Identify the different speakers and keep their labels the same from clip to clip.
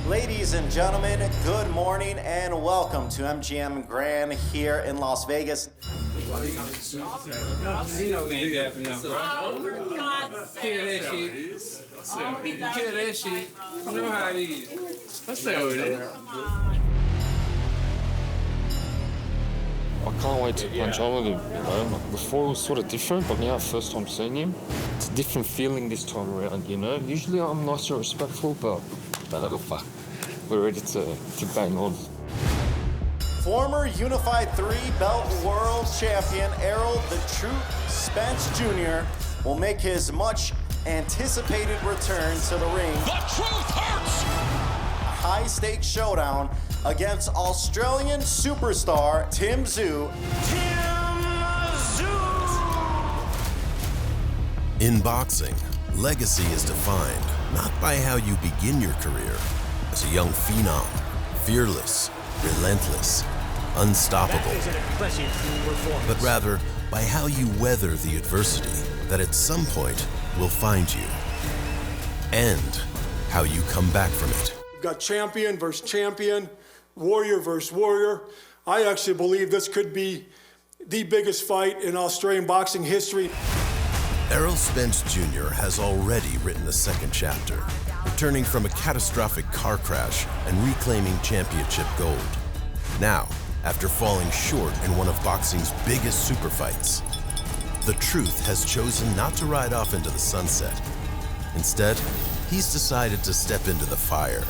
Speaker 1: Ladies and gentlemen, good morning and welcome to MGM Grand here in Las Vegas.
Speaker 2: You know we ain't dapping them, bro. Kill that shit. Kill that shit. You know how it is. Let's say what it is.
Speaker 3: I can't wait to punch Oliver, you know. Like before it was sort of different, but now first time seeing him, it's a different feeling this time around, you know. Usually I'm nice and respectful, but fuck, we're ready to bang on.
Speaker 1: Former Unified 3-belt world champion Errol "The Truth" Spence Jr. will make his much anticipated return to the ring.
Speaker 4: The truth hurts!
Speaker 1: A high-stakes showdown against Australian superstar Tim Tszyu.
Speaker 5: In boxing, legacy is defined not by how you begin your career as a young phenom, fearless, relentless, unstoppable, but rather by how you weather the adversity that at some point will find you, and how you come back from it.
Speaker 6: We've got champion versus champion, warrior versus warrior. I actually believe this could be the biggest fight in Australian boxing history.
Speaker 5: Errol Spence Jr. has already written a second chapter, returning from a catastrophic car crash and reclaiming championship gold. Now, after falling short in one of boxing's biggest super fights, The Truth has chosen not to ride off into the sunset. Instead, he's decided to step into the fire,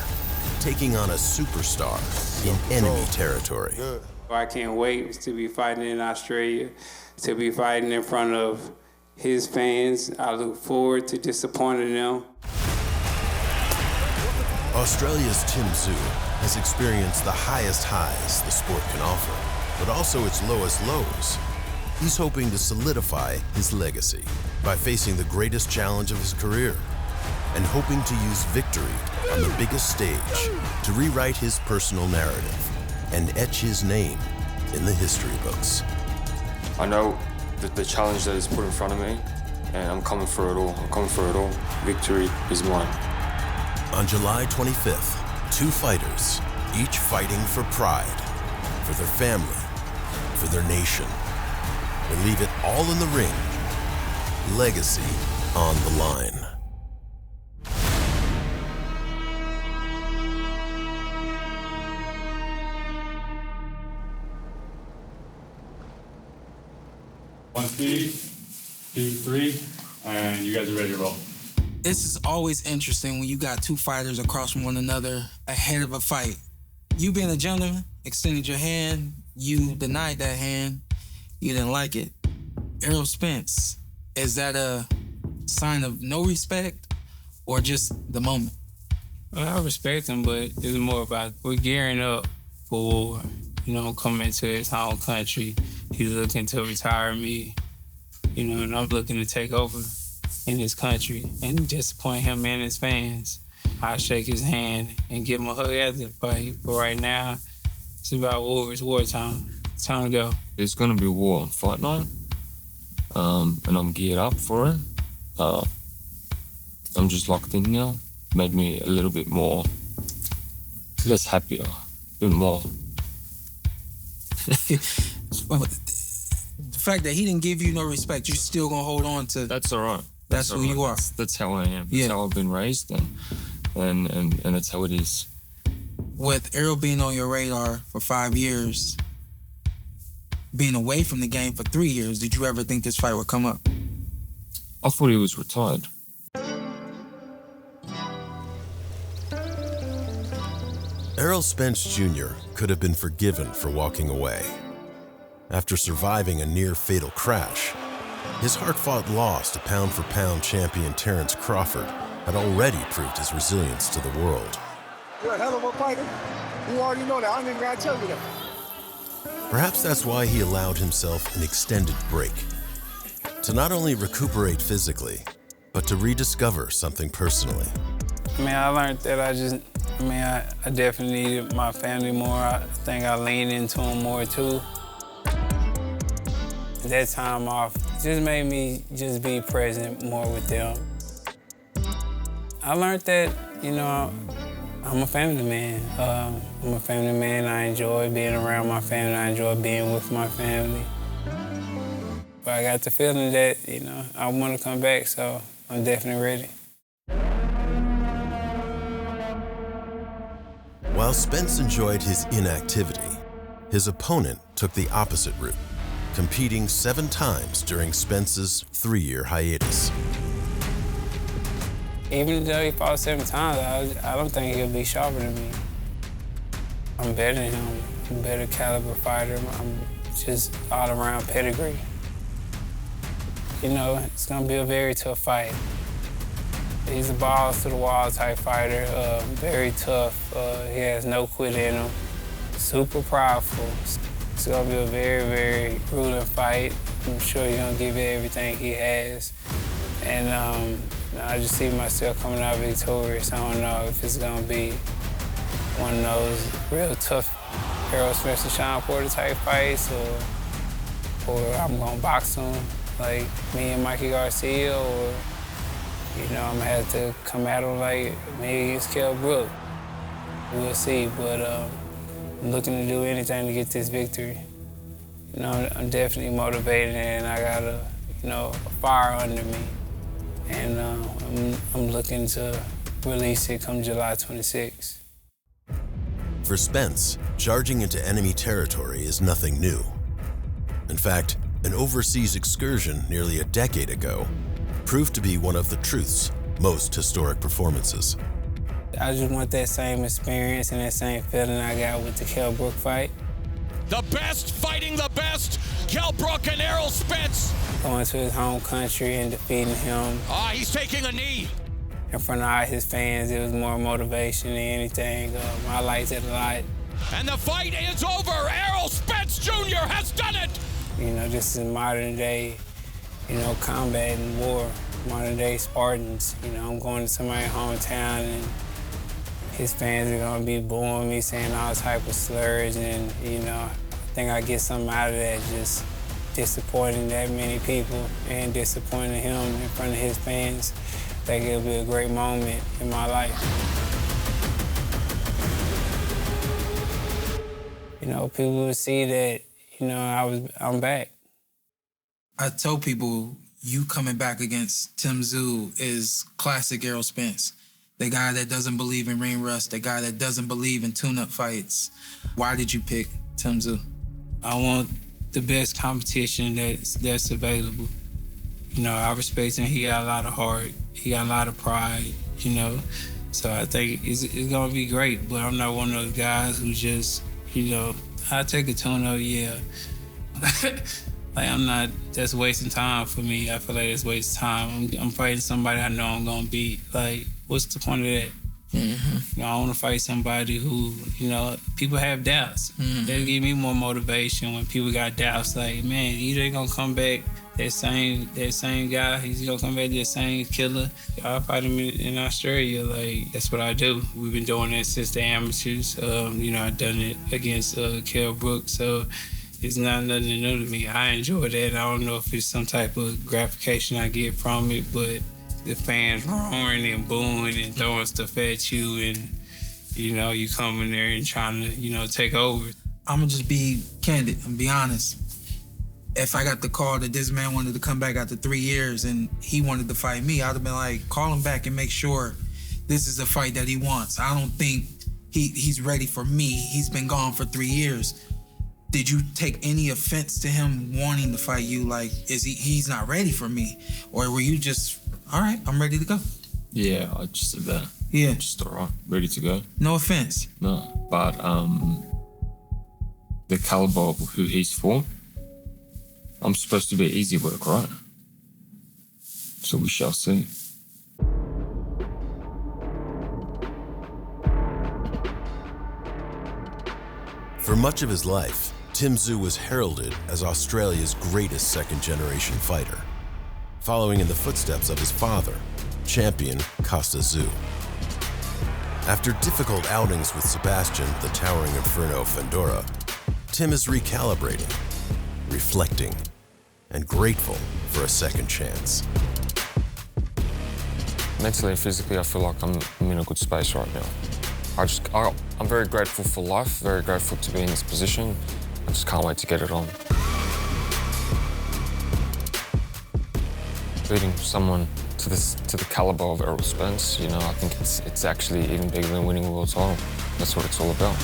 Speaker 5: taking on a superstar in enemy territory.
Speaker 2: I can't wait to be fighting in Australia, to be fighting in front of his fans. I look forward to disappointing them.
Speaker 5: Australia's Tim Tszyu has experienced the highest highs the sport can offer, but also its lowest lows. He's hoping to solidify his legacy by facing the greatest challenge of his career and hoping to use victory on the biggest stage to rewrite his personal narrative and etch his name in the history books.
Speaker 3: I know the challenge that is put in front of me, and I'm coming for it all. Victory is mine.
Speaker 5: On July 25th, two fighters, each fighting for pride, for their family, for their nation. They leave it all in the ring. Legacy on the line.
Speaker 7: One speed, 2, 3, and you guys are ready to roll.
Speaker 8: This is always interesting when you got two fighters across from one another ahead of a fight. You being a gentleman, extended your hand, you denied that hand, you didn't like it. Errol Spence, is that a sign of no respect or just the moment?
Speaker 2: Well, I respect him, but it's more about we're gearing up for war. You know, coming to his home country. He's looking to retire me, you know, and I'm looking to take over in his country and disappoint him and his fans. I'll shake his hand and give him a hug after the fight. But right now, it's about war. It's wartime. It's time to go.
Speaker 3: There's gonna be war on fight night, and I'm geared up for it. I'm just locked in now. Made me a little bit more, less happier, a bit more.
Speaker 8: The fact that he didn't give you no respect, you're still gonna hold on to.
Speaker 3: That's all right.
Speaker 8: That's who you are.
Speaker 3: That's how I am. That's how I've been raised, and that's how it is.
Speaker 8: With Errol being on your radar for 5 years, being away from the game for 3 years, did you ever think this fight would come up?
Speaker 3: I thought he was retired.
Speaker 5: Errol Spence Jr. could have been forgiven for walking away. After surviving a near-fatal crash, his hard-fought loss to pound-for-pound champion Terrence Crawford had already proved his resilience to the world.
Speaker 6: You're a hell of a fighter. You already know that. I don't even gotta tell you that.
Speaker 5: Perhaps that's why he allowed himself an extended break, to not only recuperate physically, but to rediscover something personally.
Speaker 2: I mean, I learned that I definitely needed my family more. I think I leaned into them more too. That time off just made me just be present more with them. I learned that, you know, I'm a family man. I'm a family man. I enjoy being around my family. I enjoy being with my family. But I got the feeling that, I want to come back, so I'm definitely ready.
Speaker 5: While Spence enjoyed his inactivity, his opponent took the opposite route, competing 7 times during Spence's 3-year hiatus.
Speaker 2: Even though he fought 7 times, I don't think he'll be sharper than me. I'm better than him. I'm a better caliber fighter. I'm just all-around pedigree. It's gonna be a very tough fight. He's a balls to the wall type fighter, very tough. He has no quit in him. Super powerful. It's gonna be a very, very grueling fight. I'm sure he's gonna give it everything he has. And I just see myself coming out victorious. I don't know if it's gonna be one of those real tough Errol Spence Jr type fights, or I'm gonna box him like me and Mikey Garcia, or I'm gonna have to come at him like maybe against Kell Brook. We'll see, but I'm looking to do anything to get this victory. I'm definitely motivated, and I got a fire under me. And I'm looking to release it come July 26th.
Speaker 5: For Spence, charging into enemy territory is nothing new. In fact, an overseas excursion nearly a decade ago proved to be one of the Truth's most historic performances.
Speaker 2: I just want that same experience and that same feeling I got with the Kell Brook fight.
Speaker 4: The best fighting the best, Kell Brook and Errol Spence.
Speaker 2: Going to his home country and defeating him.
Speaker 4: He's taking a knee.
Speaker 2: In front of all his fans, it was more motivation than anything. I liked it a lot.
Speaker 4: And the fight is over. Errol Spence Jr. has done it.
Speaker 2: This is modern day, combat and war. Modern day Spartans. I'm going to somebody's hometown, and his fans are gonna be booing me, saying all type of slurs, and I think I get something out of that, just disappointing that many people and disappointing him in front of his fans. I think it'll be a great moment in my life. People will see that, I'm back.
Speaker 8: I tell people, you coming back against Tim Tszyu is classic Errol Spence. The guy that doesn't believe in ring rust, the guy that doesn't believe in tune-up fights. Why did you pick Tim Tszyu?
Speaker 2: I want the best competition that's available. I respect him. He got a lot of heart. He got a lot of pride, So I think it's gonna be great, but I'm not one of those guys who just, I take a tune-up, yeah. I'm not, that's wasting time for me. I feel like it's wasting time. I'm fighting somebody I know I'm gonna beat. What's the point of that?
Speaker 8: Mm-hmm.
Speaker 2: I want to fight somebody who, people have doubts.
Speaker 8: Mm-hmm.
Speaker 2: That'll give me more motivation when people got doubts. Like, man, either they gonna come back that same guy, he's gonna come back that same killer. I fight him in Australia. That's what I do. We've been doing it since the amateurs. I've done it against Kell Brook, so it's nothing new to me. I enjoy that. I don't know if it's some type of gratification I get from it, but the fans roaring and booing and throwing stuff at you, and you come in there and trying to take over.
Speaker 8: I'm gonna just be candid and be honest. If I got the call that this man wanted to come back after 3 years and he wanted to fight me, I'd have been like, call him back and make sure this is the fight that he wants. I don't think he's ready for me. He's been gone for 3 years. Did you take any offense to him wanting to fight you? He's not ready for me? Or were you just, all right, I'm ready to go?
Speaker 3: Yeah, I just said that.
Speaker 8: Yeah.
Speaker 3: Just all right, ready to go.
Speaker 8: No offense.
Speaker 3: No, but the caliber of who he's for, I'm supposed to be easy work, right? So we shall see.
Speaker 5: For much of his life, Tim Tszyu was heralded as Australia's greatest second-generation fighter, following in the footsteps of his father, champion Costa Tszyu. After difficult outings with Sebastian, the towering Inferno Fundora, Tim is recalibrating, reflecting, and grateful for a second chance.
Speaker 3: Mentally and physically, I feel like I'm in a good space right now. I'm very grateful for life, very grateful to be in this position. I just can't wait to get it on. Beating someone to the caliber of Errol Spence, you know, I think it's actually even bigger than winning a world title. That's what it's all about.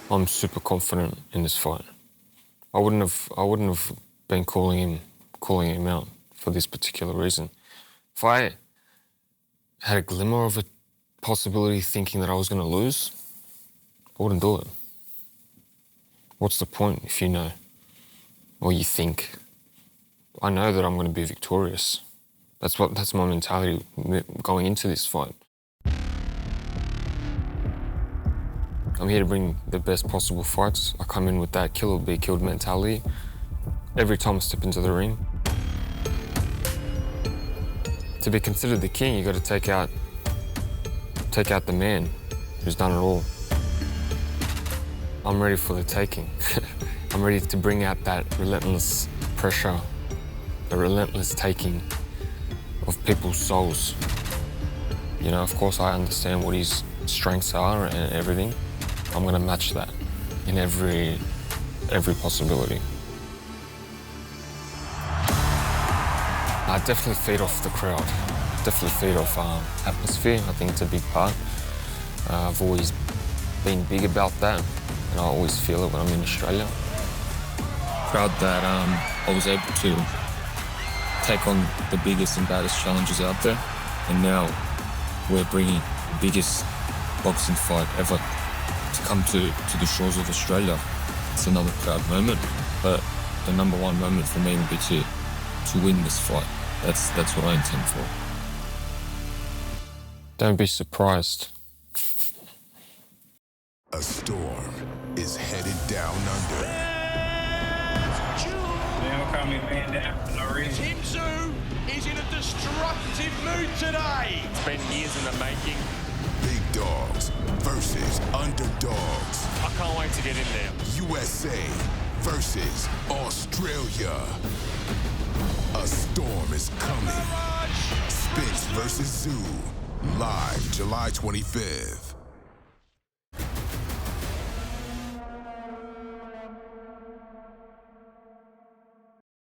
Speaker 3: I'm super confident in this fight. I wouldn't have been calling him out for this particular reason. If I had a glimmer of a possibility thinking that I was going to lose, I wouldn't do it. What's the point if you know, or you think? I know that I'm going to be victorious. That's my mentality going into this fight. I'm here to bring the best possible fights. I come in with that kill or be killed mentality. Every time I step into the ring. To be considered the king, you got to take out the man who's done it all. I'm ready for the taking. I'm ready to bring out that relentless pressure, the relentless taking of people's souls. You know, of course, I understand what his strengths are and everything. I'm going to match that in every possibility. I definitely feed off the crowd. Definitely feed off atmosphere. I think it's a big part. I've always been big about that, and I always feel it when I'm in Australia.
Speaker 9: Proud that I was able to take on the biggest and baddest challenges out there, and now we're bringing the biggest boxing fight ever to come to the shores of Australia. It's another proud moment, but the number one moment for me will be to win this fight. That's what I intend for.
Speaker 3: Don't be surprised.
Speaker 10: A storm is headed down under.
Speaker 2: They don't call me man down for no reason.
Speaker 4: Tim Tszyu is in a destructive mood today.
Speaker 3: It's been years in the making.
Speaker 10: Big dogs versus underdogs.
Speaker 3: I can't wait to get in there.
Speaker 10: USA versus Australia. A storm is coming. Spence versus Tszyu. Live July 25th.